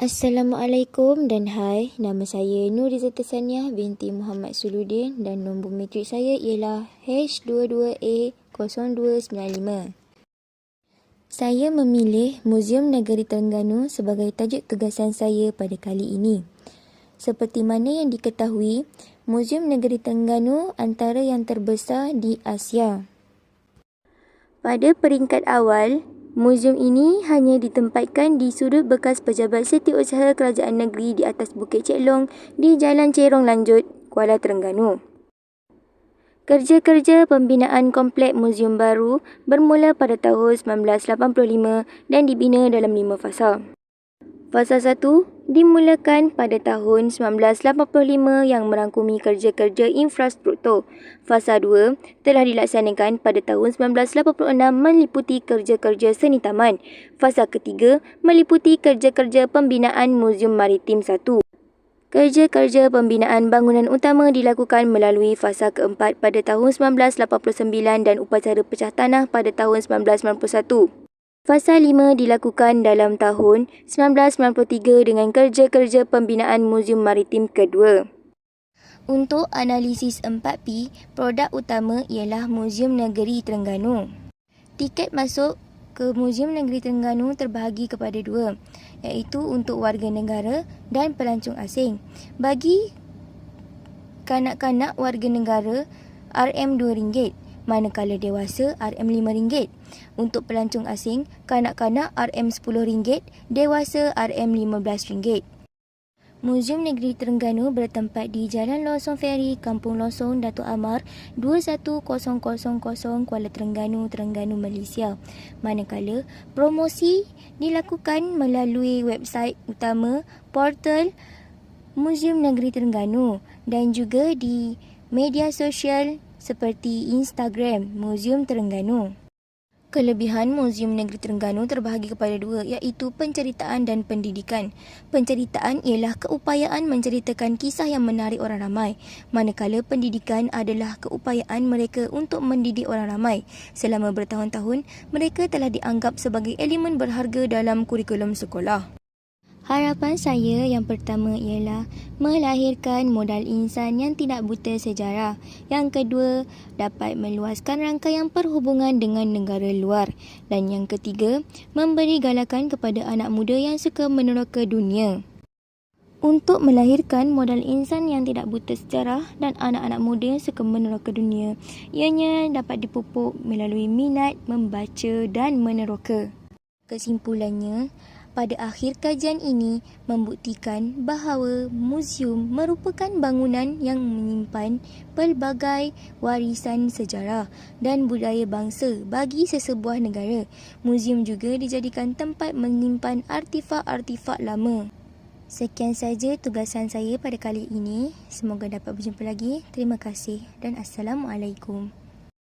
Assalamualaikum dan hai, nama saya Nurizata Saniah binti Muhammad Suludin dan nombor matrik saya ialah H22A0295. Saya memilih Muzium Negeri Terengganu sebagai tajuk tugasan saya pada kali ini. Seperti mana yang diketahui, Muzium Negeri Terengganu antara yang terbesar di Asia. Pada peringkat awal, muzium ini hanya ditempatkan di sudut bekas pejabat setiausaha kerajaan negeri di atas Bukit Cik Long di Jalan Cerong Lanjut, Kuala Terengganu. Kerja-kerja pembinaan komplek muzium baru bermula pada tahun 1985 dan dibina dalam 5 fasa. Fasa 1 dimulakan pada tahun 1985 yang merangkumi kerja-kerja infrastruktur. Fasa 2 telah dilaksanakan pada tahun 1986 meliputi kerja-kerja seni taman. Fasa ketiga meliputi kerja-kerja pembinaan Muzium Maritim 1. Kerja-kerja pembinaan bangunan utama dilakukan melalui fasa keempat pada tahun 1989 dan upacara pecah tanah pada tahun 1991. Fasa 5 dilakukan dalam tahun 1993 dengan kerja-kerja pembinaan Muzium Maritim kedua. Untuk analisis 4P, produk utama ialah Muzium Negeri Terengganu. Tiket masuk ke Muzium Negeri Terengganu terbahagi kepada dua, iaitu untuk warga negara dan pelancong asing. Bagi kanak-kanak warga negara, RM2, manakala dewasa RM5. Untuk pelancong asing, kanak-kanak RM10, dewasa RM15. Muzium Negeri Terengganu bertempat di Jalan Losong Ferry, Kampung Losong, Datuk Amar, 21000 Kuala Terengganu, Terengganu, Malaysia. Manakala promosi dilakukan melalui website utama portal Muzium Negeri Terengganu dan juga di media sosial seperti Instagram Muzium Terengganu. Kelebihan Muzium Negeri Terengganu terbahagi kepada dua, iaitu penceritaan dan pendidikan. Penceritaan ialah keupayaan menceritakan kisah yang menarik orang ramai, manakala pendidikan adalah keupayaan mereka untuk mendidik orang ramai. Selama bertahun-tahun, mereka telah dianggap sebagai elemen berharga dalam kurikulum sekolah. Harapan saya yang pertama ialah melahirkan modal insan yang tidak buta sejarah. Yang kedua, dapat meluaskan rangkaian perhubungan dengan negara luar. Dan yang ketiga, memberi galakan kepada anak muda yang suka meneroka dunia. Untuk melahirkan modal insan yang tidak buta sejarah dan anak-anak muda yang suka meneroka dunia, ianya dapat dipupuk melalui minat membaca dan meneroka. Kesimpulannya, pada akhir kajian ini membuktikan bahawa muzium merupakan bangunan yang menyimpan pelbagai warisan sejarah dan budaya bangsa bagi sesebuah negara. Muzium juga dijadikan tempat menyimpan artifak-artifak lama. Sekian saja tugasan saya pada kali ini. Semoga dapat berjumpa lagi. Terima kasih dan Assalamualaikum.